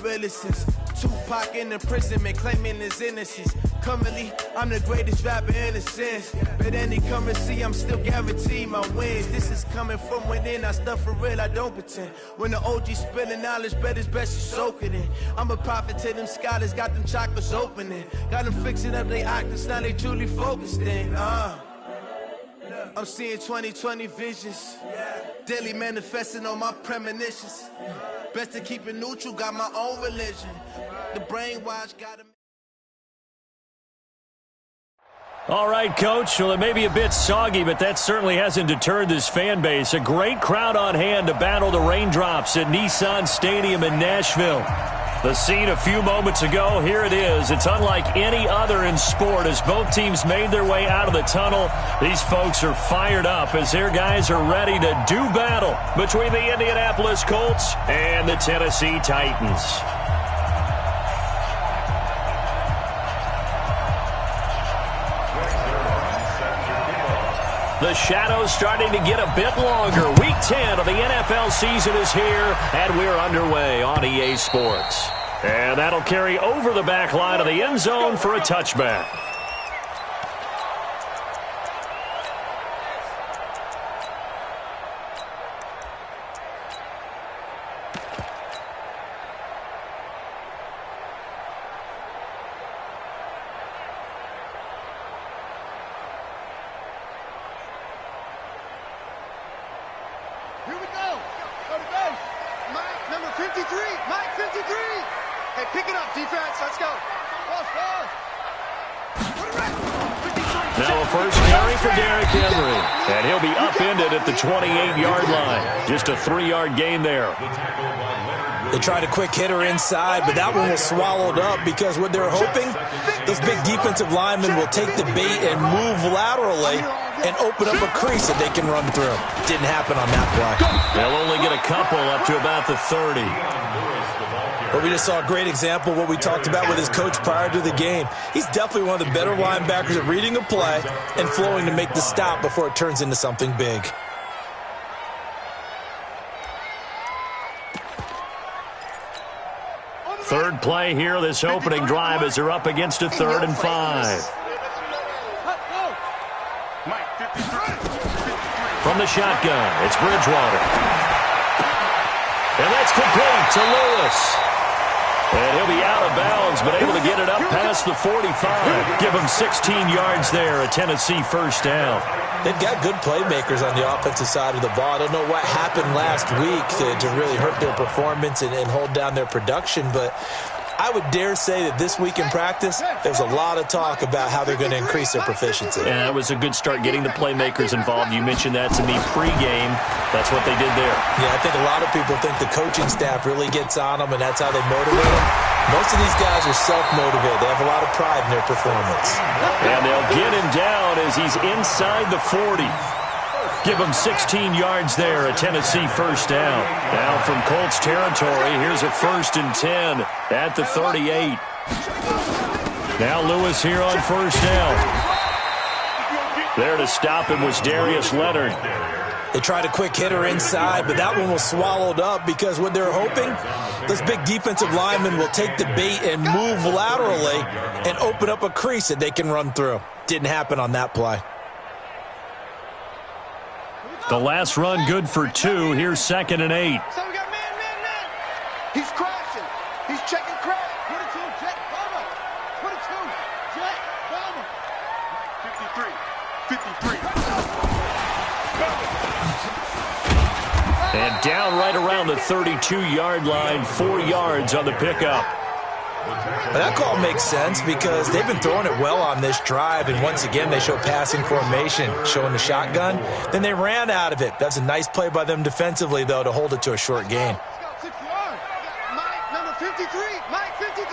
realest since Tupac in imprisonment, claiming his innocence. Currently, I'm the greatest rapper in a sense. But any currency, I'm still guaranteed my wins. This is coming from within, I stuff for real, I don't pretend. When the OG spilling knowledge, bet it's best you soak it in. I'm a prophet to them scholars, got them chakras opening. Got them fixing up they octaves, now they truly focused in. I'm seeing 2020 visions. Daily manifesting on my premonitions. Best to keep it neutral, got my own religion. The brainwash got him. All right, Coach. Well, it may be a bit soggy, but that certainly hasn't deterred this fan base. A great crowd on hand to battle the raindrops at Nissan Stadium in Nashville. The scene a few moments ago, here it is. It's unlike any other in sport as both teams made their way out of the tunnel. These folks are fired up as their guys are ready to do battle between the Indianapolis Colts and the Tennessee Titans. The shadow's starting to get a bit longer. Week 10 of the NFL season is here, and we're underway on EA Sports. And that'll carry over the back line of the end zone for a touchback. Here we go. Go to base. Mike, number 53. Mike, 53. Hey, pick it up, defense. Let's go. Ball. Now a first carry for Derrick Henry. And he'll be upended at the 28-yard line. Just a 3-yard gain there. They tried a quick hitter inside, but that one was swallowed up because what they're hoping, those big defensive linemen will take the bait and move laterally and open up a crease that they can run through. Didn't happen on that play. They'll only get a couple up to about the 30. But we just saw a great example of what we talked about with his coach prior to the game. He's definitely one of the better linebackers at reading a play and flowing to make the stop before it turns into something big. Third play here, this opening drive as they're up against a 3rd and 5. From the shotgun, it's Bridgewater. And that's complete to Lewis. And he'll be out of bounds, but able to get it up past the 45. Give him 16 yards there, a Tennessee first down. They've got good playmakers on the offensive side of the ball. I don't know what happened last week to really hurt their performance and hold down their production, but I would dare say that this week in practice, there's a lot of talk about how they're going to increase their proficiency. Yeah, it was a good start getting the playmakers involved. You mentioned that to me pregame. That's what they did there. Yeah, I think a lot of people think the coaching staff really gets on them, and that's how they motivate them. Most of these guys are self-motivated. They have a lot of pride in their performance. And they'll get him down as he's inside the 40. Give him 16 yards there, a Tennessee first down. Now from Colts territory, here's a 1st and 10 at the 38. Now Lewis here on first down. There to stop him was Darius Leonard. They tried a quick hitter inside, but that one was swallowed up because what they're hoping, those big defensive linemen will take the bait and move laterally and open up a crease that they can run through. Didn't happen on that play. The last run good for 2. Here's 2nd and 8. So we got man. He's crashing. He's checking crash. 22, check, Bama. 22, check, Bama. 53. And down right around the 32-yard line, 4 yards on the pickup. Well, that call makes sense because they've been throwing it well on this drive, and once again they show passing formation, showing the shotgun. Then they ran out of it. That's a nice play by them defensively, though, to hold it to a short gain. Mike, number 53. Mike, 53.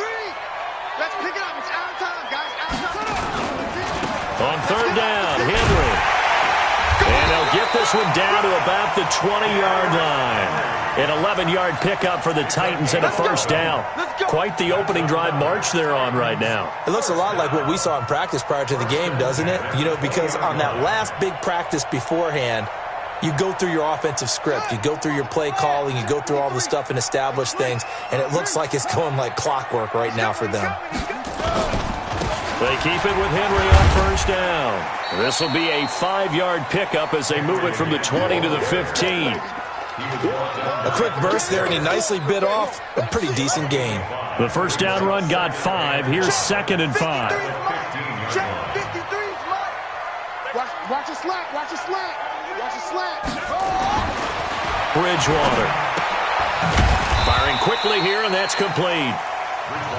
Let's pick it up. It's out of time, guys. Out of time. On 3rd down, Henry. And they'll get this one down to about the 20-yard line. An 11-yard pickup for the Titans and a first down. Quite the opening drive march they're on right now. It looks a lot like what we saw in practice prior to the game, doesn't it? You know, because on that last big practice beforehand, you go through your offensive script. You go through your play calling. You go through all the stuff and establish things, and it looks like it's going like clockwork right now for them. They keep it with Henry on first down. This will be a 5-yard pickup as they move it from the 20 to the 15. A quick burst there, and he nicely bit off a pretty decent gain. The first down run got 5. Here's 2nd and 5. Watch a slant. Watch a slant. Watch a slant. Bridgewater. Firing quickly here, and that's complete.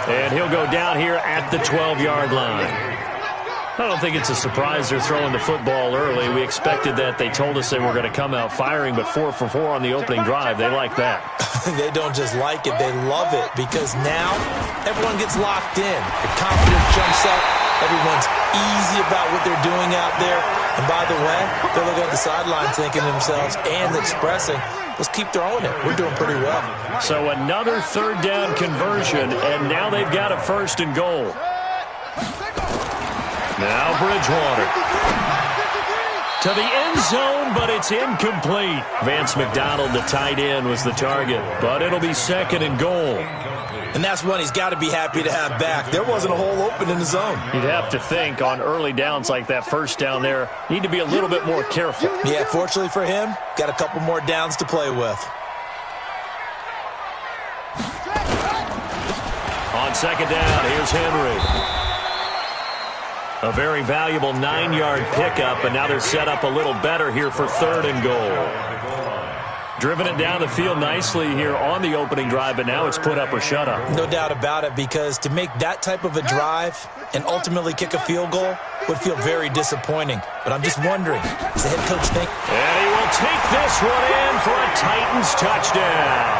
And he'll go down here at the 12-yard line. I don't think it's a surprise they're throwing the football early. We expected that. They told us they were going to come out firing, but 4 for 4 on the opening drive. They like that. They don't just like it, they love it, because now everyone gets locked in. The confidence jumps up. Everyone's easy about what they're doing out there. And by the way, they're looking at the sideline thinking to themselves and expressing, let's keep throwing it. We're doing pretty well. So another 3rd down conversion, and now they've got a 1st and goal. Now Bridgewater to the end zone, but it's incomplete. Vance McDonald, the tight end, was the target, but it'll be 2nd and goal. And that's one he's got to be happy to have back. There wasn't a hole open in the zone. You'd have to think on early downs like that first down there, need to be a little bit more careful. Yeah, fortunately for him, got a couple more downs to play with. On 2nd down, here's Henry. A very valuable 9-yard pickup, and now they're set up a little better here for 3rd and goal. Driven it down the field nicely here on the opening drive, but now it's put up or shut up. No doubt about it, because to make that type of a drive and ultimately kick a field goal would feel very disappointing. But I'm just wondering, does the head coach think? And he will take this one in for a Titans touchdown.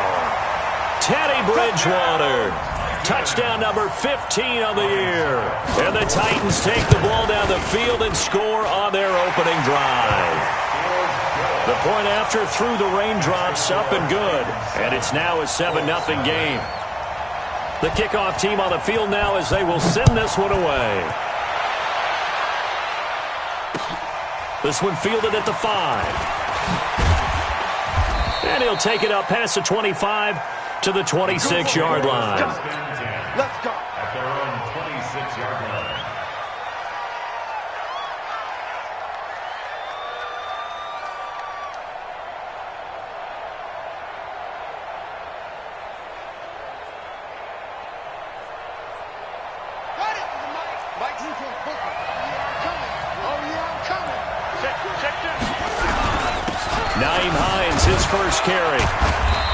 Teddy Bridgewater. Touchdown number 15 on the year. And the Titans take the ball down the field and score on their opening drive. The point after through the raindrops, up and good. And it's now a 7-0 game. The kickoff team on the field now as they will send this one away. This one fielded at the 5. And he'll take it up past the 25 to the 26-yard line. Let's go. At their own 26-yard line. Got it. Mike, you can book it. Oh, yeah, I'm coming. Check this. Naeem Hines, his first carry.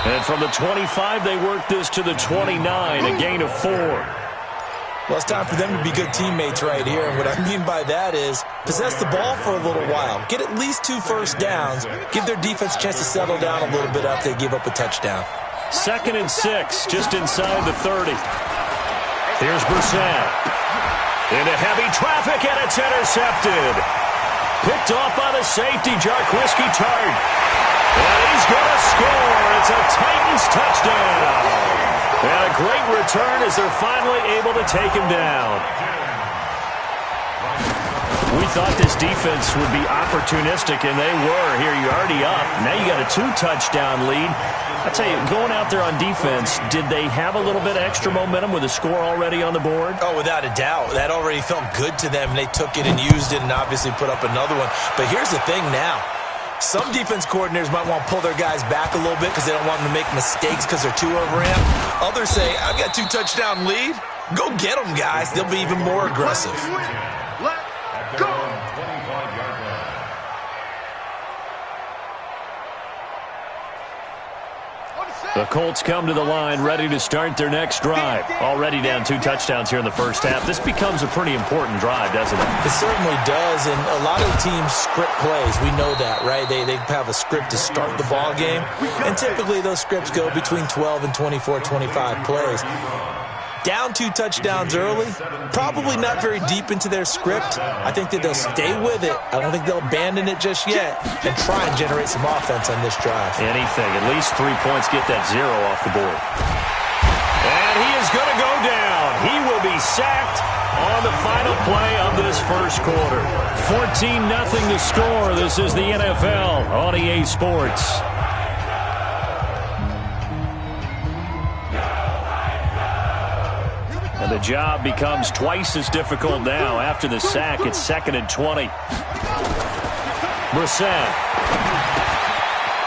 And from the 25, they work this to the 29, a gain of 4. Well, it's time for them to be good teammates right here. And what I mean by that is possess the ball for a little while. Get at least 2 first downs. Give their defense a chance to settle down a little bit after they give up a touchdown. 2nd and 6, just inside the 30. Here's Brissett. Into heavy traffic, and it's intercepted. Picked off by the safety, Jarquiski Tart. And he's going to score. It's a Titans touchdown. And a great return as they're finally able to take him down. We thought this defense would be opportunistic, and they were. Here, you're already up. Now you got a 2-touchdown lead. I tell you, going out there on defense, did they have a little bit of extra momentum with a score already on the board? Oh, without a doubt. That already felt good to them. They took it and used it and obviously put up another one. But here's the thing now. Some defense coordinators might want to pull their guys back a little bit because they don't want them to make mistakes because they're too overamped. Others say, I've got 2-touchdown lead. Go get them, guys. They'll be even more aggressive. Let's go. The Colts come to the line ready to start their next drive. Already down 2 touchdowns here in the first half. This becomes a pretty important drive, doesn't it? It certainly does, and a lot of teams script plays. We know that, right? They have a script to start the ball game, and typically those scripts go between 12 and 24, 25 plays. Down 2 touchdowns early, probably not very deep into their script. I think that they'll stay with it. I don't think they'll abandon it just yet and try and generate some offense on this drive. Anything. At least 3 points, get that 0 off the board. And he is going to go down. He will be sacked on the final play of this first quarter. 14-0 to score. This is the NFL on EA Sports. And the job becomes twice as difficult now. After the sack, it's 2nd and 20. Brissett.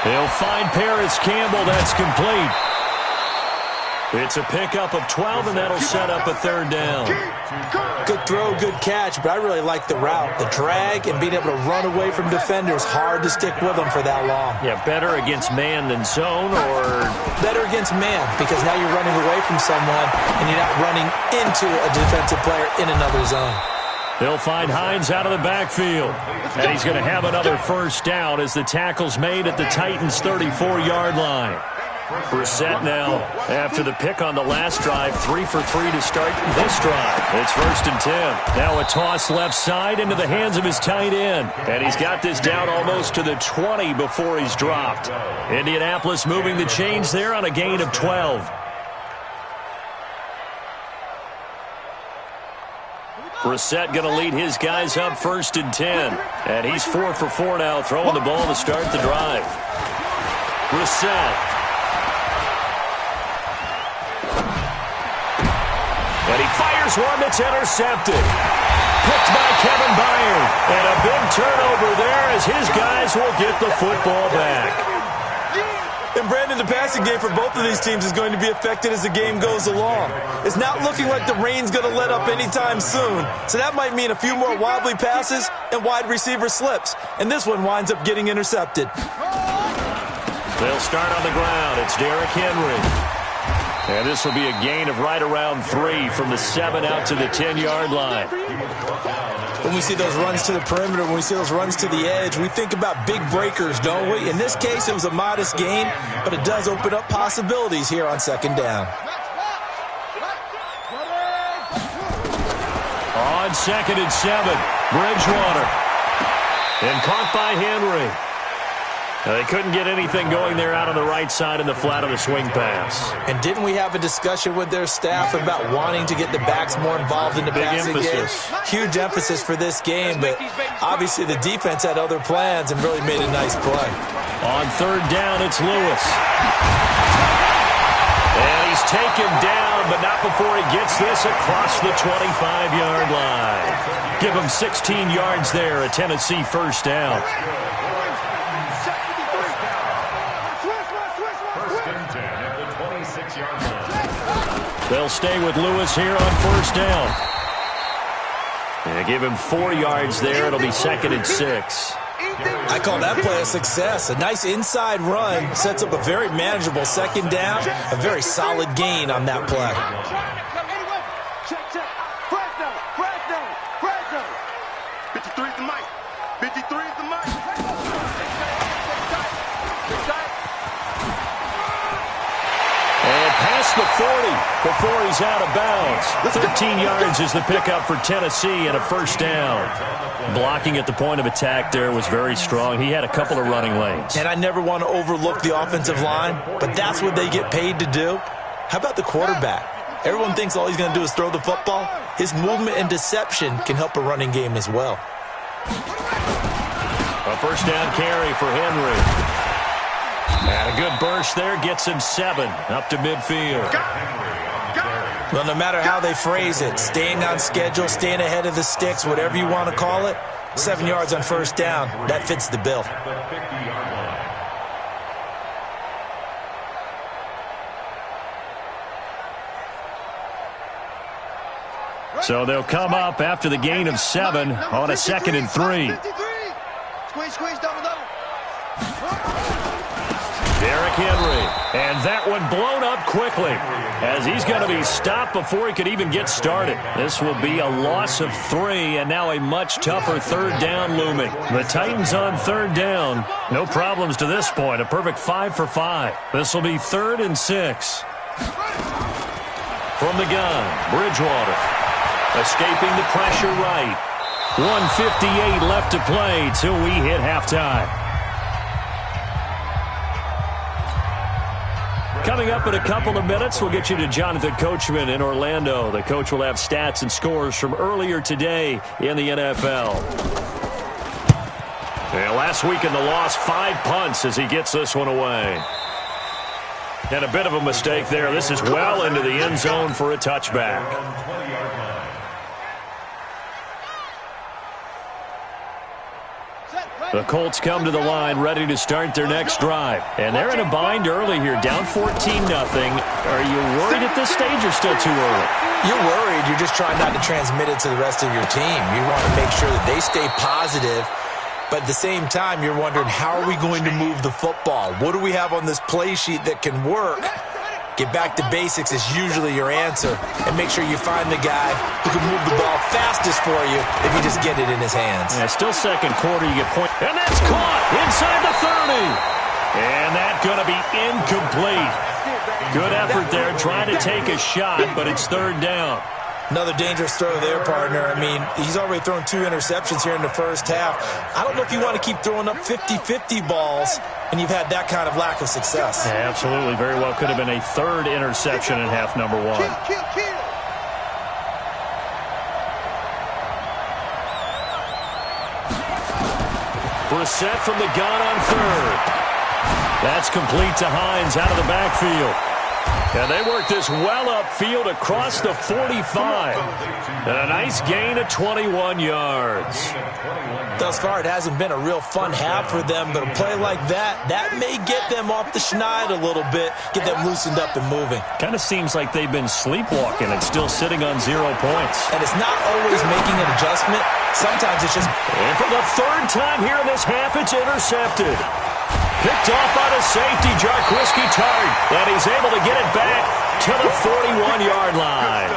He'll find Paris Campbell. That's complete. It's a pickup of 12, and that'll set up a 3rd down. Good throw, good catch, but I really like the route. The drag and being able to run away from defenders, hard to stick with them for that long. Yeah, better against man than zone, or? Better against man, because now you're running away from someone, and you're not running into a defensive player in another zone. They'll find Hines out of the backfield. And he's going to have another 1st down as the tackle's made at the Titans' 34-yard line. Brissett now, after the pick on the last drive, 3 for 3 to start this drive. It's 1st and 10. Now a toss left side into the hands of his tight end. And he's got this down almost to the 20 before he's dropped. Indianapolis moving the chains there on a gain of 12. Brissett going to lead his guys up 1st and 10. And he's 4 for 4 now, throwing the ball to start the drive. Brissett. And he fires one that's intercepted. Picked by Kevin Byard. And a big turnover there as his guys will get the football back. And Brandon, the passing game for both of these teams is going to be affected as the game goes along. It's not looking like the rain's going to let up anytime soon. So that might mean a few more wobbly passes and wide receiver slips. And this one winds up getting intercepted. They'll start on the ground. It's Derrick Henry. And this will be a gain of right around 3 from the 7 out to the 10-yard line. When we see those runs to the perimeter, when we see those runs to the edge, we think about big breakers, don't we? In this case, it was a modest gain, but it does open up possibilities here on 2nd down. On 2nd and 7, Bridgewater. And caught by Henry. They couldn't get anything going there out on the right side in the flat of the swing pass. And didn't we have a discussion with their staff about wanting to get the backs more involved in the passing game? Huge emphasis for this game, but obviously the defense had other plans and really made a nice play. On 3rd down, it's Lewis. And he's taken down, but not before he gets this across the 25-yard line. Give him 16 yards there, a Tennessee 1st down. They'll stay with Lewis here on 1st down. And give him 4 yards there. It'll be 2nd and 6. I call that play a success. A nice inside run sets up a very manageable 2nd down. A very solid gain on that play. 53 is the mic. 53 is the mic. And past the 40 before he's out of bounds. 13 yards is the pickup for Tennessee and a 1st down. Blocking at the point of attack there was very strong. He had a couple of running lanes. And I never want to overlook the offensive line, but that's what they get paid to do. How about the quarterback? Everyone thinks all he's going to do is throw the football. His movement and deception can help a running game as well. A 1st down carry for Henry. And a good burst there gets him 7 up to midfield. Well, no matter how they phrase it, staying on schedule, staying ahead of the sticks, whatever you want to call it, 7 yards on 1st down, that fits the bill. So they'll come up after the gain of 7 on a 2nd and 3. Squeeze, double. Derrick Henry. And that one blown up quickly as he's going to be stopped before he could even get started. This will be a loss of 3 and now a much tougher 3rd down looming. The Titans on 3rd down. No problems to this point. A perfect 5 for 5. This will be 3rd and 6. From the gun, Bridgewater. Escaping the pressure right. 1:58 left to play till we hit halftime. Coming up in a couple of minutes, we'll get you to Jonathan Coachman in Orlando. The coach will have stats and scores from earlier today in the NFL. And last week in the loss, 5 punts as he gets this one away. And a bit of a mistake there. This is well into the end zone for a touchback. The Colts come to the line ready to start their next drive. And they're in a bind early here, down 14-0. Are you worried at this stage or still too early? You're worried. You're just trying not to transmit it to the rest of your team. You want to make sure that they stay positive. But at the same time, you're wondering, how are we going to move the football? What do we have on this play sheet that can work? Get back to basics is usually your answer. And make sure you find the guy who can move the ball fastest for you if you just get it in his hands. Yeah, still second quarter, you get point. And that's caught inside the 30. And that's going to be incomplete. Good effort there, trying to take a shot, but it's third down. Another dangerous throw there, partner. I mean, he's already thrown 2 interceptions here in the first half. I don't know if you want to keep throwing up 50-50 balls when you've had that kind of lack of success. Yeah, absolutely. Very well could have been a third interception in half number 1. Brissett from the gun on third. That's complete to Hines out of the backfield. And they work this well upfield across the 45. And a nice gain of 21 yards. Thus far, it hasn't been a real fun half for them, but a play like that may get them off the schneid a little bit, get them loosened up and moving. Kind of seems like they've been sleepwalking and still sitting on 0 points. And it's not always making an adjustment. Sometimes it's just... And for the third time here in this half, it's intercepted. Picked off by the safety, Jarquiski Tart, and he's able to get it back to the 41-yard line.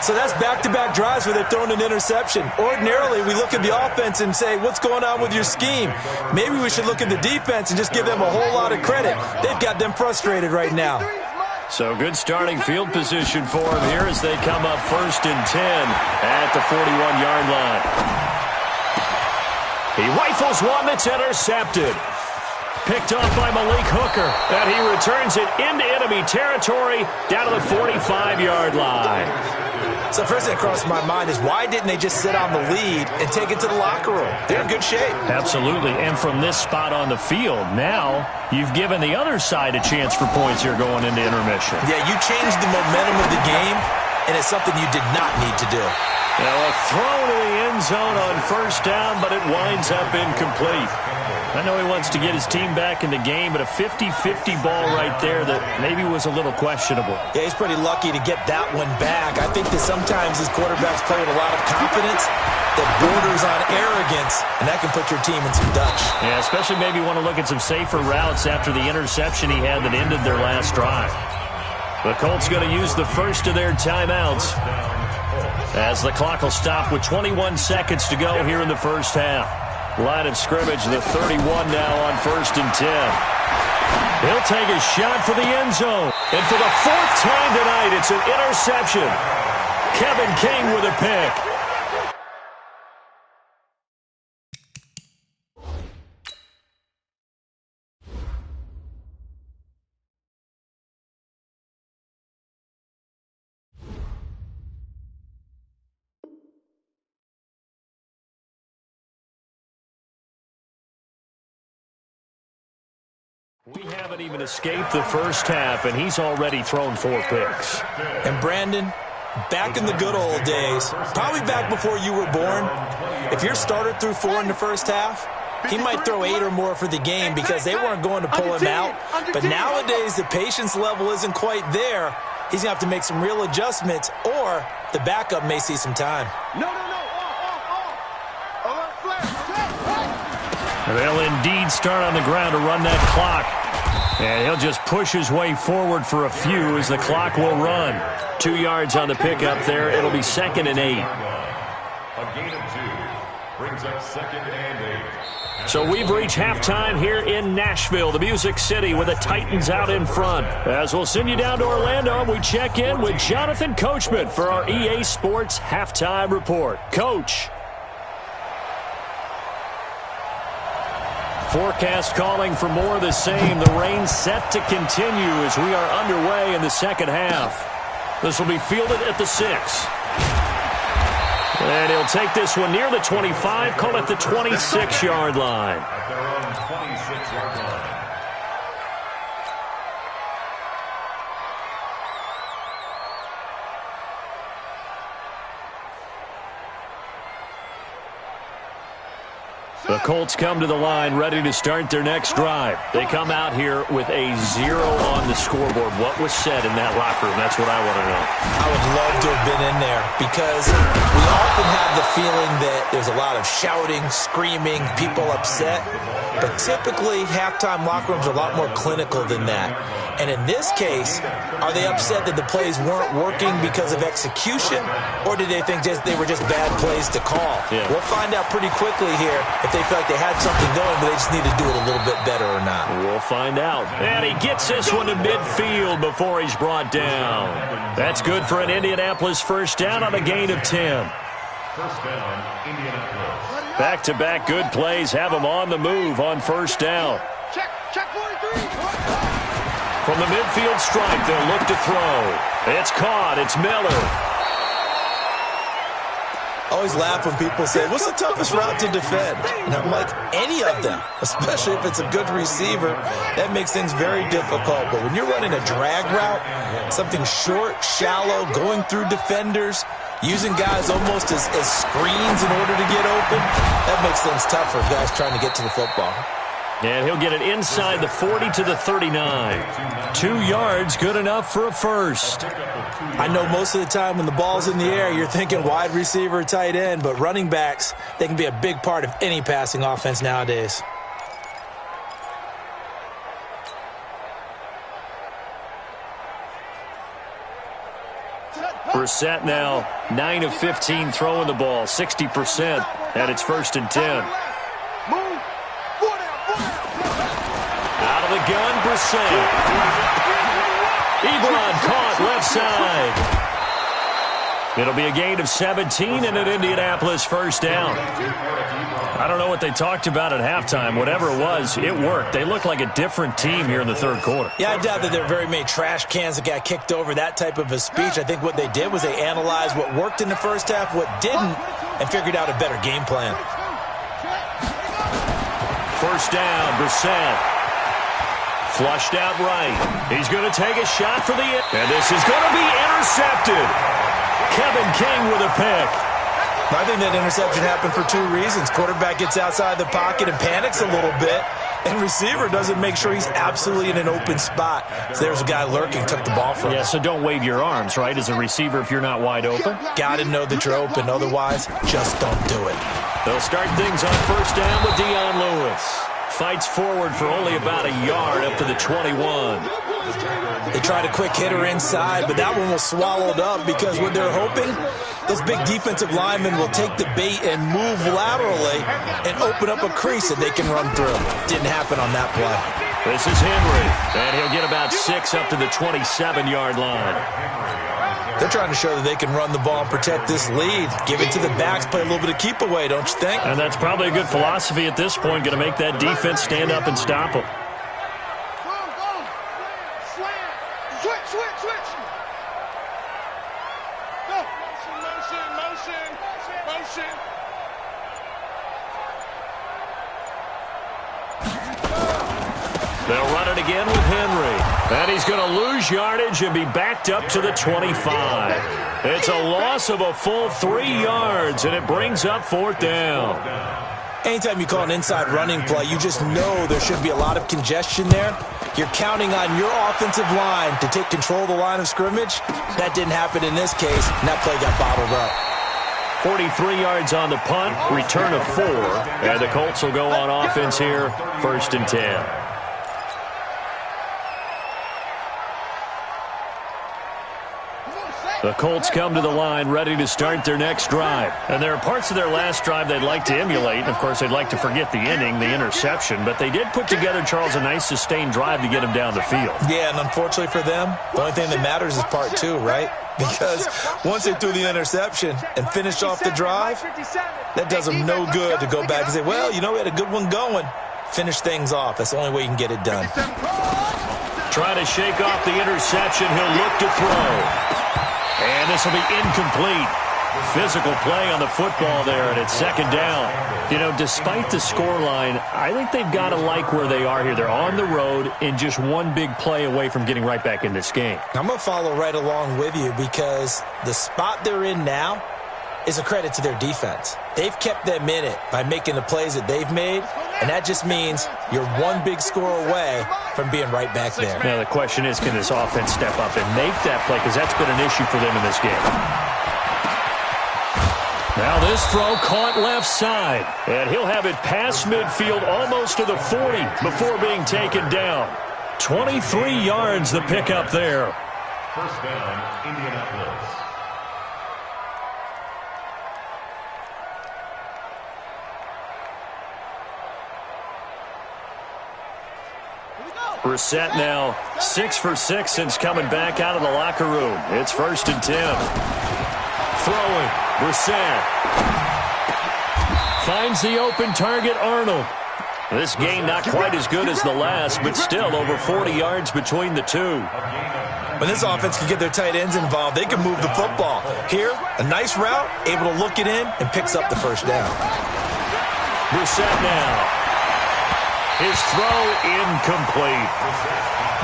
So that's back-to-back drives where they've thrown an interception. Ordinarily, we look at the offense and say, what's going on with your scheme? Maybe we should look at the defense and just give them a whole lot of credit. They've got them frustrated right now. So good starting field position for them here as they come up 1st and 10 at the 41-yard line. He rifles one that's intercepted. Picked off by Malik Hooker, and he returns it into enemy territory down to the 45-yard line. So first thing that crossed my mind is, why didn't they just sit on the lead and take it to the locker room? They're in good shape. Absolutely, and from this spot on the field, now you've given the other side a chance for points here going into intermission. Yeah, you changed the momentum of the game, and it's something you did not need to do. Now a throw to the end zone on 1st down, but it winds up incomplete. I know he wants to get his team back in the game, but a 50-50 ball right there that maybe was a little questionable. Yeah, he's pretty lucky to get that one back. I think that sometimes these quarterbacks play with a lot of confidence that borders on arrogance, and that can put your team in some Dutch. Yeah, especially maybe want to look at some safer routes after the interception he had that ended their last drive. The Colts going to use the first of their timeouts as the clock will stop with 21 seconds to go here in the first half. Line of scrimmage, the 31 now on 1st and 10. He'll take a shot for the end zone. And for the 4th time tonight, it's an interception. Kevin King with a pick. We haven't even escaped the first half, and he's already thrown 4 picks. And Brandon, back in the good old days, probably back before you were born, if your starter threw 4 in the first half, he might throw 8 or more for the game because they weren't going to pull him out. But nowadays, the patience level isn't quite there. He's going to have to make some real adjustments, or the backup may see some time. They'll indeed start on the ground to run that clock. And he'll just push his way forward for a few as the clock will run. 2 yards on the pickup there. It'll be 2nd and 8. A gain of 2 brings up 2nd and 8. So we've reached halftime here in Nashville, the Music City, with the Titans out in front. As we'll send you down to Orlando, we check in with Jonathan Coachman for our EA Sports Halftime Report. Coach. Forecast calling for more of the same. The rain set to continue as we are underway in the second half. This will be fielded at the 6. And he'll take this one near the 25, call it the 26-yard line. At their own 26-yard line. The Colts come to the line ready to start their next drive. They come out here with a 0 on the scoreboard. What was said in that locker room? That's what I want to know. I would love to have been in there because we often have the feeling that there's a lot of shouting, screaming, people upset. But typically, halftime locker rooms are a lot more clinical than that. And in this case, are they upset that the plays weren't working because of execution? Or did they think they were just bad plays to call? Yeah. We'll find out pretty quickly here if they feel like they had something going, but they just need to do it a little bit better or not. We'll find out. And he gets this one to midfield before he's brought down. That's good for an Indianapolis first down on a gain of 10. First down, Indianapolis. Back-to-back good plays have them on the move on first down. Check 43. From the midfield stripe, they'll look to throw. It's caught. It's Miller. I always laugh when people say, what's the toughest route to defend? And I'm like, any of them, especially if it's a good receiver. That makes things very difficult. But when you're running a drag route, something short, shallow, going through defenders, using guys almost as screens in order to get open, that makes things tough for guys trying to get to the football. And he'll get it inside the 40 to the 39. 2 yards, good enough for a first. I know most of the time when the ball's in the air, you're thinking wide receiver, tight end, but running backs, they can be a big part of any passing offense nowadays. Brissett now 9 of 15 throwing the ball, 60%, and it's 1st and 10. Out of the gun, Brissett. Ebron caught left side. It'll be a gain of 17 and an Indianapolis first down. I don't know what they talked about at halftime. Whatever it was, it worked. They look like a different team here in the third quarter. Yeah, I doubt that there are very many trash cans that got kicked over, that type of a speech. I think what they did was they analyzed what worked in the first half, what didn't, and figured out a better game plan. First down, Brissett. Flushed out right. He's going to take a shot for the end. And this is going to be intercepted. Kevin King with a pick. I think that interception happened for 2 reasons. Quarterback gets outside the pocket and panics a little bit, and receiver doesn't make sure he's absolutely in an open spot. So there's a guy lurking, took the ball from him. Yeah, so don't wave your arms, right, as a receiver if you're not wide open? Got to know that you're open. Otherwise, just don't do it. They'll start things on first down with Dion Lewis. Fights forward for only about a yard up to the 21. They tried a quick hitter inside, but that one was swallowed up because what they're hoping, those big defensive linemen will take the bait and move laterally and open up a crease that they can run through. Didn't happen on that play. This is Henry, and he'll get about 6 up to the 27-yard line. They're trying to show that they can run the ball and protect this lead. Give it to the backs, play a little bit of keep away, don't you think? And that's probably a good philosophy at this point, going to make that defense stand up and stop them. Switch. Go. Motion. They'll run it again with Henry. And he's going to lose yardage and be backed up to the 25. It's a loss of a full 3 yards, and it brings up 4th down. Anytime you call an inside running play, you just know there should be a lot of congestion there. You're counting on your offensive line to take control of the line of scrimmage. That didn't happen in this case, and that play got bottled up. 43 yards on the punt, return of 4, and the Colts will go on offense here, 1st and 10. The Colts come to the line ready to start their next drive. And there are parts of their last drive they'd like to emulate. And, of course, they'd like to forget the inning, the interception. But they did put together, Charles, a nice sustained drive to get him down the field. Yeah, and unfortunately for them, the only thing that matters is part 2, right? Because once they threw the interception and finished off the drive, that does them no good to go back and say, well, you know, we had a good one going. finish things off. That's the only way you can get it done. Trying to shake off the interception. He'll look to throw. And this will be incomplete. Physical play on the football there, and it's second down. You know, despite the scoreline, I think they've got to like where they are here. They're on the road and just one big play away from getting right back in this game. I'm going to follow right along with you because the spot they're in now is a credit to their defense. They've kept them in it by making the plays that they've made, and that just means you're one big score away from being right back there. Now, the question is, can this offense step up and make that play? Because that's been an issue for them in this game. Now this throw caught left side, and he'll have it past midfield almost to the 40 before being taken down. 23 yards the pickup there. First down, Indianapolis. Brissett now 6 for 6 since coming back out of the locker room. It's 1st and 10. Throwing, Brissett finds the open target, Arnold. This gain not quite as good as the last, but still over 40 yards between the two. When this offense can get their tight ends involved, they can move the football. Here, a nice route, able to look it in, and picks up the first down. Brissett now. His throw incomplete.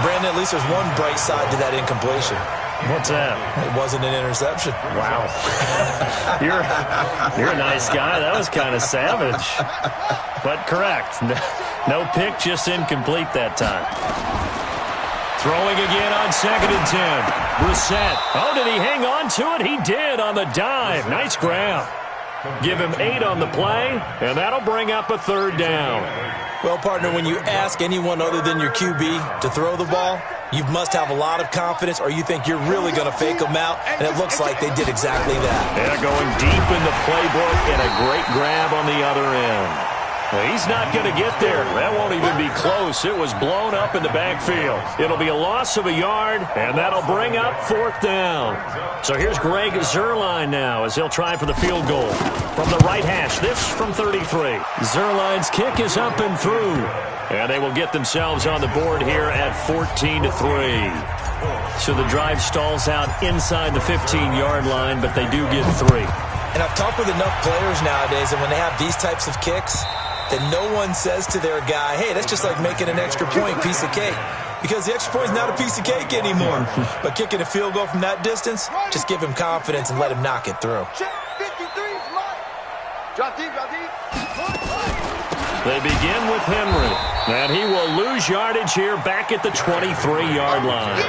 Brandon, at least there's one bright side to that incompletion. What's that? It wasn't an interception. Wow. You're a nice guy. That was kind of savage. But correct. No pick, just incomplete that time. Throwing again on 2nd and 10. Brissett. Oh, did he hang on to it? He did on the dive. Nice grab. Give him 8 on the play, and that'll bring up a 3rd down. Well, partner, when you ask anyone other than your QB to throw the ball, you must have a lot of confidence, or you think you're really going to fake them out, and it looks like they did exactly that. Yeah, going deep in the playbook, and a great grab on the other end. He's not going to get there. That won't even be close. It was blown up in the backfield. It'll be a loss of a yard, and that'll bring up 4th down. So here's Greg Zuerlein now as he'll try for the field goal. From the right hash, this from 33. Zuerlein's kick is up and through. And they will get themselves on the board here at 14-3. So the drive stalls out inside the 15-yard line, but they do get 3. And I've talked with enough players nowadays, and when they have these types of kicks, that no one says to their guy, hey, that's just like making an extra point, piece of cake. Because the extra point is not a piece of cake anymore. But kicking a field goal from that distance, just give him confidence and let him knock it through. They begin with Henry, and he will lose yardage here back at the 23-yard line.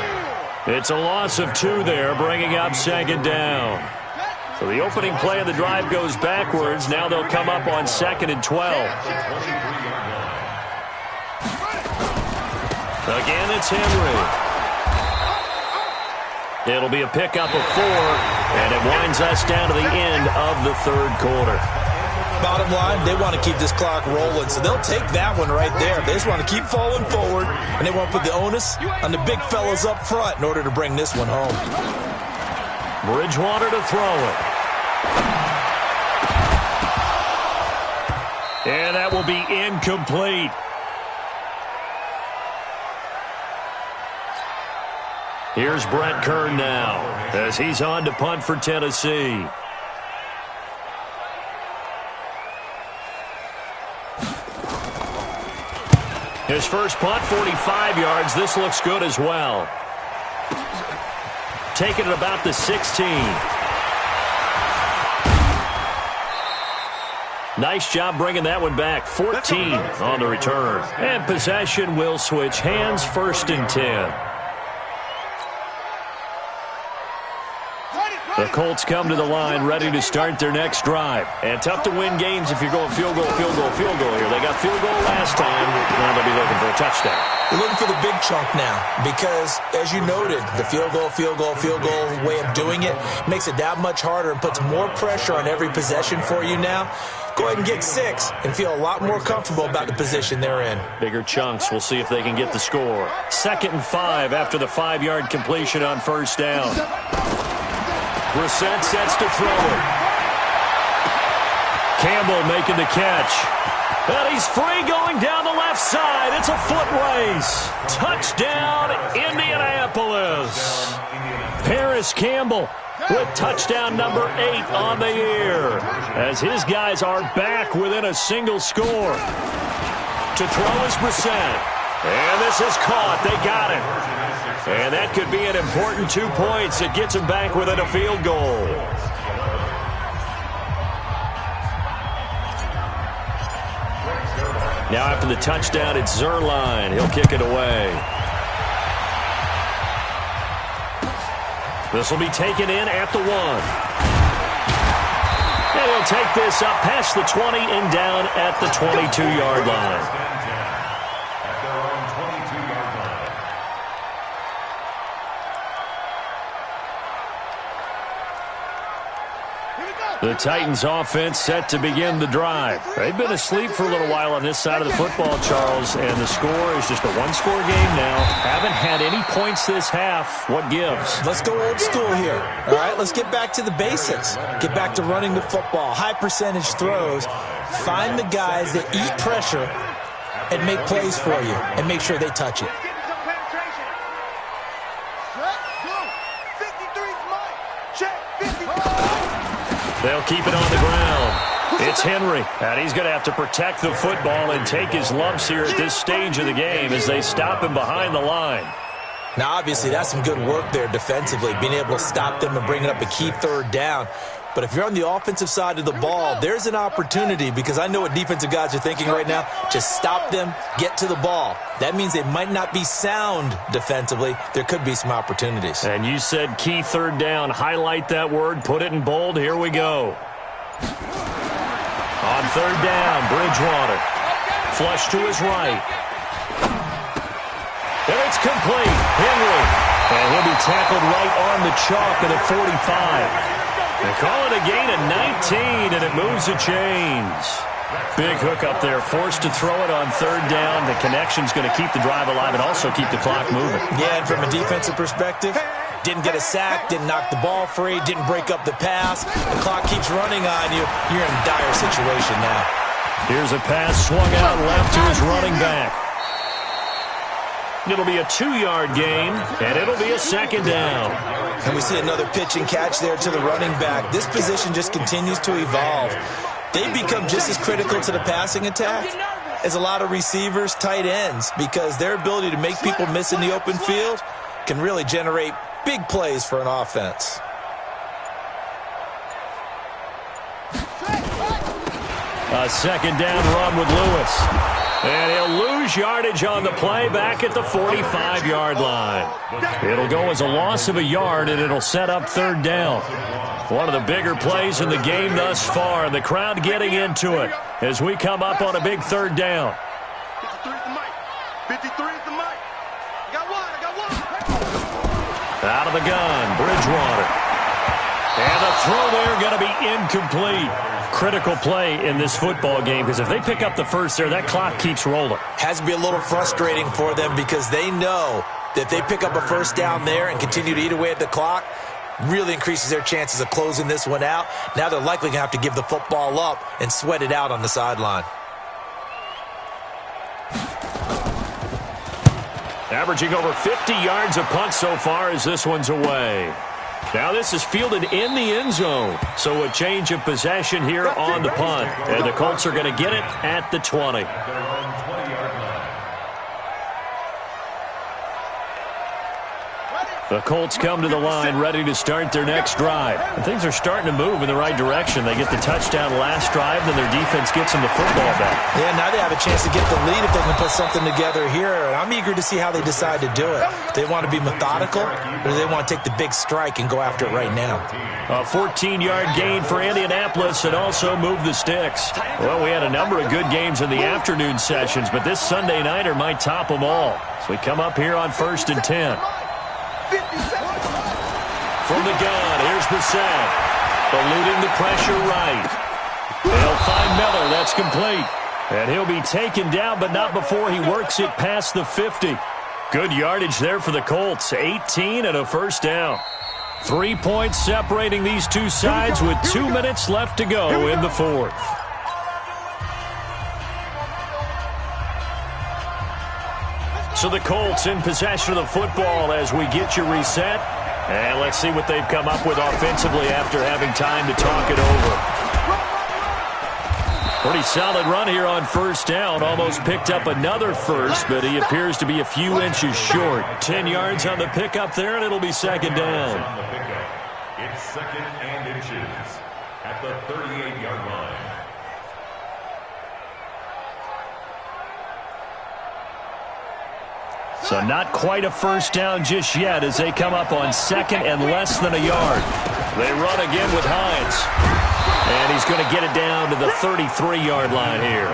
It's a loss of 2 there, bringing up 2nd down. So the opening play of the drive goes backwards. Now they'll come up on 2nd and 12. Again, it's Henry. It'll be a pickup of 4, and it winds us down to the end of the 3rd quarter. Bottom line, they want to keep this clock rolling, so they'll take that one right there. They just want to keep falling forward, and they want to put the onus on the big fellas up front in order to bring this one home. Bridgewater to throw it. And that will be incomplete. Here's Brett Kern now as he's on to punt for Tennessee. His first punt, 45 yards. This looks good as well. Taking it about the 16. Nice job bringing that one back. 14 on the return. And possession will switch hands, 1st and 10. The Colts come to the line ready to start their next drive. And tough to win games if you're going field goal, field goal, field goal here. They got field goal last time. Now they'll be looking for a touchdown. They're looking for the big chunk now because, as you noted, the field goal way of doing it makes it that much harder and puts more pressure on every possession for you now. Go ahead and get 6 and feel a lot more comfortable about the position they're in. Bigger chunks. We'll see if they can get the score. 2nd and 5 after the 5-yard completion on 1st down. Brissett sets to throw it. Campbell making the catch. And he's free going down the left side. It's a foot race. Touchdown, Indianapolis. Paris Campbell with touchdown number 8 on the year, as his guys are back within a single score. To throw is Brissett. And this is caught. They got it. And that could be an important 2 points. It gets him back within a field goal. Now after the touchdown, it's Zerline. He'll kick it away. This will be taken in at the 1. And he'll take this up past the 20 and down at the 22-yard line. The Titans offense set to begin the drive. They've been asleep for a little while on this side of the football, Charles, and the score is just a one-score game now. Haven't had any points this half. What gives? Let's go old school here. All right, let's get back to the basics. Get back to running the football, high percentage throws. Find the guys that eat pressure and make plays for you and make sure they touch it. They'll keep it on the ground. It's Henry, and he's going to have to protect the football and take his lumps here at this stage of the game as they stop him behind the line. Now, obviously, that's some good work there defensively, being able to stop them and bring it up a key third down. But if you're on the offensive side of the ball, there's an opportunity, because I know what defensive guys are thinking right now. Just stop them, get to the ball. That means they might not be sound defensively. There could be some opportunities. And you said key third down. Highlight that word. Put it in bold. Here we go. On third down, Bridgewater. Flush to his right. And it's complete. Henry. And he'll be tackled right on the chalk at the 45. They call it a gain of 19, and it moves the chains. Big hook up there, forced to throw it on third down. The connection's going to keep the drive alive and also keep the clock moving. Yeah, and from a defensive perspective, didn't get a sack, didn't knock the ball free, didn't break up the pass. The clock keeps running on you. You're in a dire situation now. Here's a pass swung out left to his running back. It'll be a 2-yard gain, and it'll be a second down. And we see another pitch and catch there to the running back. This position just continues to evolve. They become just as critical to the passing attack as a lot of receivers, tight ends, because their ability to make people miss in the open field can really generate big plays for an offense. A second down run with Lewis. And he'll lose yardage on the play back at the 45-yard line. It'll go as a loss of a yard, and it'll set up third down. One of the bigger plays in the game thus far, and the crowd getting into it as we come up on a big third down. 53 is the mic. 53 is the mic. I got one. Out of the gun, Bridgewater. And the throw there going to be incomplete. Critical play in this football game, because if they pick up the first there, that clock keeps rolling. Has to be a little frustrating for them, because they know that if they pick up a first down there and continue to eat away at the clock, really increases their chances of closing this one out. Now they're likely going to have to give the football up and sweat it out on the sideline. Averaging over 50 yards a punt so far as this one's away. Now this is fielded in the end zone. So a change of possession here on the punt. And the Colts are going to get it at the 20. The Colts come to the line ready to start their next drive. And things are starting to move in the right direction. They get the touchdown last drive, then their defense gets them the football back. Yeah, now they have a chance to get the lead if they can put something together here. And I'm eager to see how they decide to do it. Do they want to be methodical, or do they want to take the big strike and go after it right now? A 14-yard gain for Indianapolis and also move the sticks. Well, we had a number of good games in the afternoon sessions, but this Sunday nighter might top them all. So we come up here on 1st and 10. From the gun, here's Brissett. Eluding the pressure right. They'll find Miller. That's complete. And he'll be taken down, but not before he works it past the 50. Good yardage there for the Colts. 18 and a first down. 3 points separating these two sides with 2 minutes left to go in the fourth. So the Colts in possession of the football as we get you reset. And let's see what they've come up with offensively after having time to talk it over. Pretty solid run here on first down. Almost picked up another first, but he appears to be a few inches short. 10 yards on the pickup there, and it'll be second down. It's second and inches at the 38-yard line. So not quite a first down just yet as they come up on second and less than a yard. They run again with Hines. And he's going to get it down to the 33-yard line here.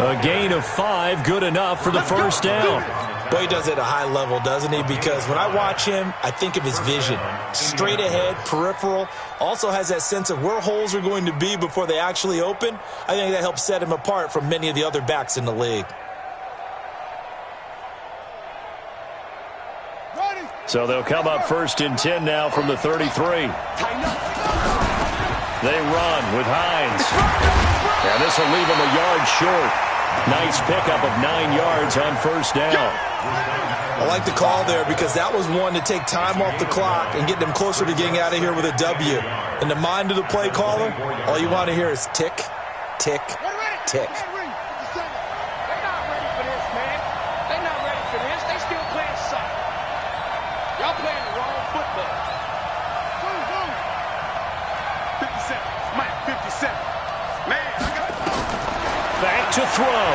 A gain of 5, good enough for the first down. Well, he does it at a high level, doesn't he? Because when I watch him, I think of his vision. Straight ahead, peripheral. Also has that sense of where holes are going to be before they actually open. I think that helps set him apart from many of the other backs in the league. So they'll come up first and 10 now from the 33. They run with Hines. And this will leave him a yard short. Nice pickup of 9 yards on first down. I like the call there because that was one to take time off the clock and get them closer to getting out of here with a W. In the mind of the play caller, all you want to hear is tick, tick, tick. They're not ready for this, man. They're not ready for this. They still playing soccer. Y'all playing the wrong football. 57. Mike, 57. Man, I got it. Back to throw.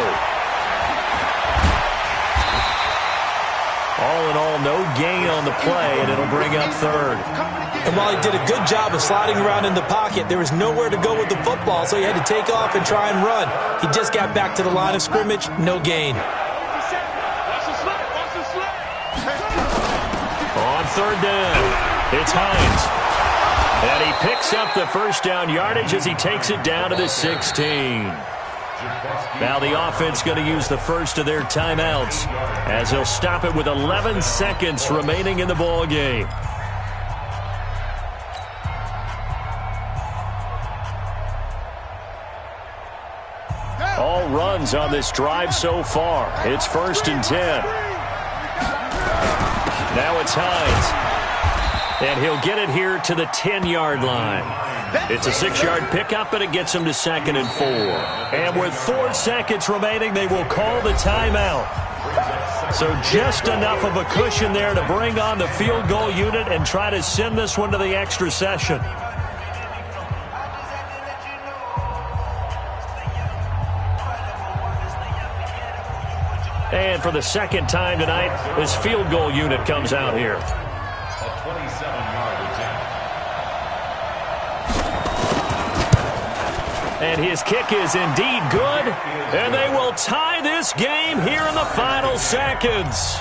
All in all, no gain on the play, and it'll bring up third. And while he did a good job of sliding around in the pocket, there was nowhere to go with the football, so he had to take off and try and run. He just got back to the line of scrimmage, no gain. On third down, it's Hines. And he picks up the first down yardage as he takes it down to the 16. Now the offense going to use the first of their timeouts as they'll stop it with 11 seconds remaining in the ball game. All runs on this drive so far. It's first and 10. Now it's Hines. And he'll get it here to the 10-yard line. It's a 6-yard pickup, and it gets him to second and 4. And with 4 seconds remaining, they will call the timeout. So just enough of a cushion there to bring on the field goal unit and try to send this one to the extra session. And for the second time tonight, this field goal unit comes out here. A 27-yard attempt. And his kick is indeed good. And they will tie this game here in the final seconds.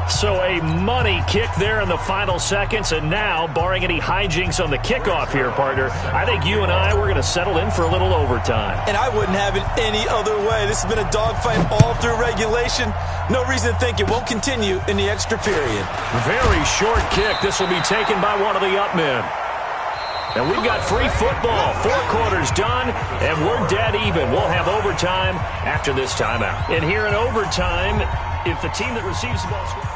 So a money kick there in the final seconds. And now, barring any hijinks on the kickoff here, partner, I think you and I, we're going to settle in for a little overtime. And I wouldn't have it any other way. This has been a dogfight all through regulation. No reason to think it won't continue in the extra period. Very short kick. This will be taken by one of the up men. And we've got free football. 4 quarters done, and we're dead even. We'll have overtime after this timeout. And here in overtime, if the team that receives the ball scores.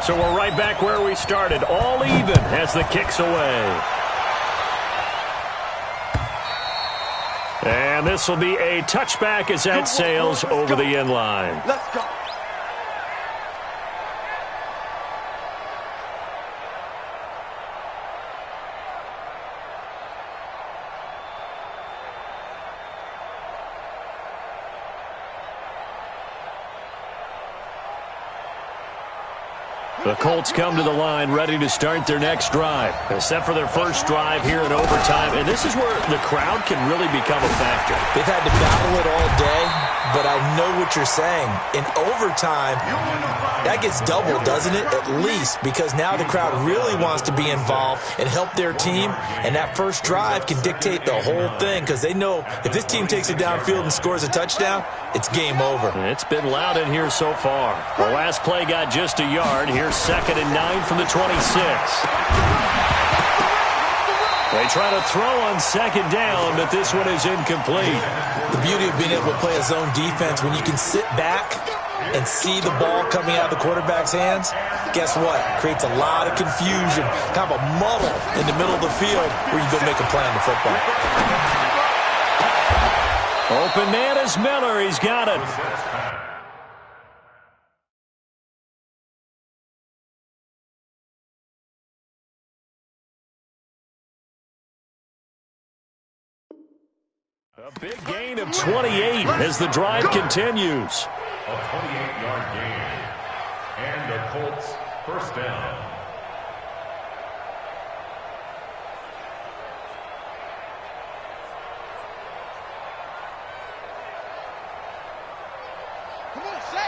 So we're right back where we started, all even as the kick's away. And this will be a touchback as that sails over the end line. Let's go. The Colts come to the line ready to start their next drive. Except for their first drive here in overtime. And this is where the crowd can really become a factor. They've had to battle it all day, but I know what you're saying. In overtime, that gets doubled, doesn't it? At least, because now the crowd really wants to be involved and help their team. And that first drive can dictate the whole thing because they know if this team takes it downfield and scores a touchdown, it's game over. It's been loud in here so far. The last play got just a yard. Here's 2nd and 9 from the 26. They try to throw on 2nd down, but this one is incomplete. The beauty of being able to play a zone defense, when you can sit back and see the ball coming out of the quarterback's hands, guess what? Creates a lot of confusion, kind of a muddle in the middle of the field where you go make a play on the football. Open man is Miller. He's got it. A big gain of 28 as the drive continues. A 28-yard gain. And the Colts first down.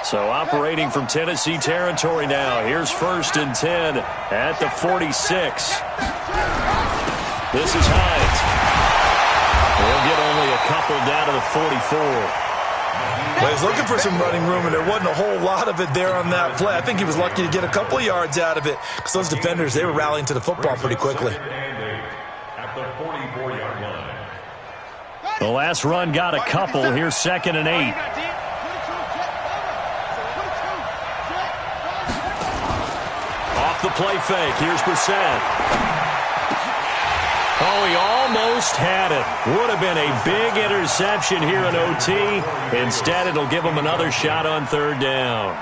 So operating from Tennessee territory now. Here's 1st and 10 at the 46. This is Hines. We'll get only a couple down to the 44. Well, he's looking for some running room, and there wasn't a whole lot of it there on that play. I think he was lucky to get a couple of yards out of it because those defenders, they were rallying to the football pretty quickly. At the 44-yard line. The last run got a couple. Here's 2nd and 8. Off the play fake. Here's Brissett. Oh, he almost had it. Would have been a big interception here in OT. Instead, it'll give him another shot on 3rd down.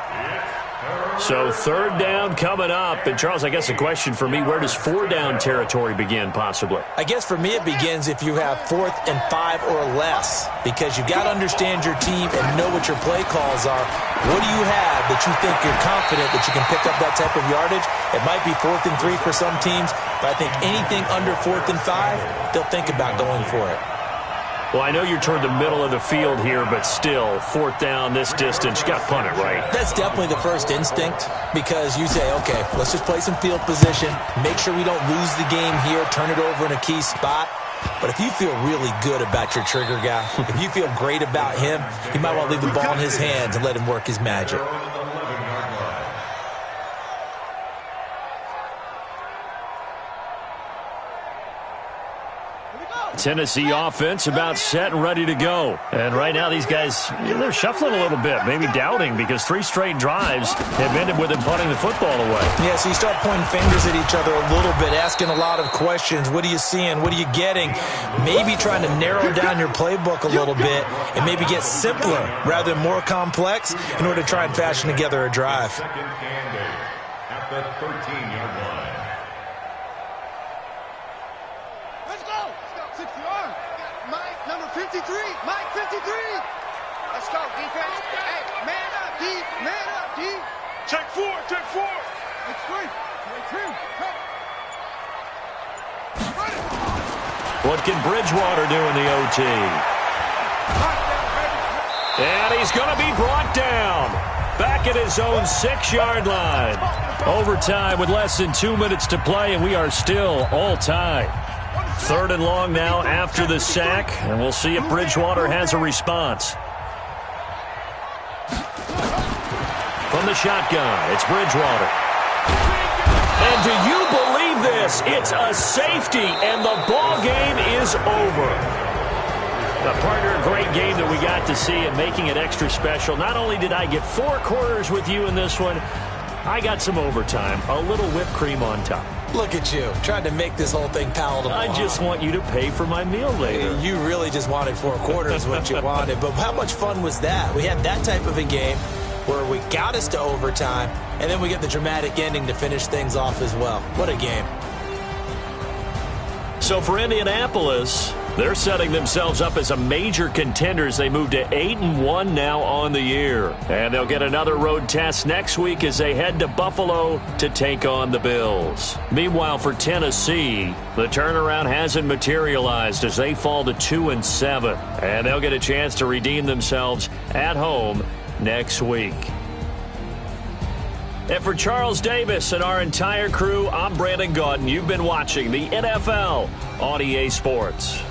So 3rd down coming up. And, Charles, I guess a question for me, where does 4-down territory begin possibly? I guess for me it begins if you have 4th and 5 or less because you've got to understand your team and know what your play calls are. What do you have that you think you're confident that you can pick up that type of yardage? It might be 4th and 3 for some teams, but I think anything under 4th and 5, they'll think about going for it. Well, I know you're toward the middle of the field here, but still, 4th down this distance, you got to punt it, right? That's definitely the first instinct because you say, okay, let's just play some field position, make sure we don't lose the game here, turn it over in a key spot. But if you feel really good about your trigger guy, if you feel great about him, you might want to leave the ball in his hands and let him work his magic. Tennessee offense about set and ready to go. And right now these guys, they're shuffling a little bit, maybe doubting because 3 straight drives have ended with them punting the football away. Yeah, so you start pointing fingers at each other a little bit, asking a lot of questions. What are you seeing? What are you getting? Maybe trying to narrow down your playbook a little bit and maybe get simpler rather than more complex in order to try and fashion together a drive. 2nd and 8 at the 13-yard line. Number 53, Mike 53. Let's go, defense. Hey, man up, D. Man up, D. Check 4, check 4. It's 3. What can Bridgewater do in the OT? And he's going to be brought down. Back at his own 6-yard line. Overtime with less than 2 minutes to play, and we are still all tied. 3rd and long now after the sack, and we'll see if Bridgewater has a response. From the shotgun, it's Bridgewater. And do you believe this? It's a safety, and the ball game is over. A partner, a great game that we got to see and making it extra special. Not only did I get 4 quarters with you in this one, I got some overtime, a little whipped cream on top. Look at you, trying to make this whole thing palatable. I just want you to pay for my meal later. You really just wanted 4 quarters, what you wanted. But how much fun was that? We had that type of a game where we got us to overtime, and then we get the dramatic ending to finish things off as well. What a game. So for Indianapolis, They're setting themselves up as a major contender as they move to 8-1 now on the year. And they'll get another road test next week as they head to Buffalo to take on the Bills. Meanwhile, for Tennessee, the turnaround hasn't materialized as they fall to 2-7. And they'll get a chance to redeem themselves at home next week. And for Charles Davis and our entire crew, I'm Brandon Gaudin. You've been watching the NFL on EA Sports.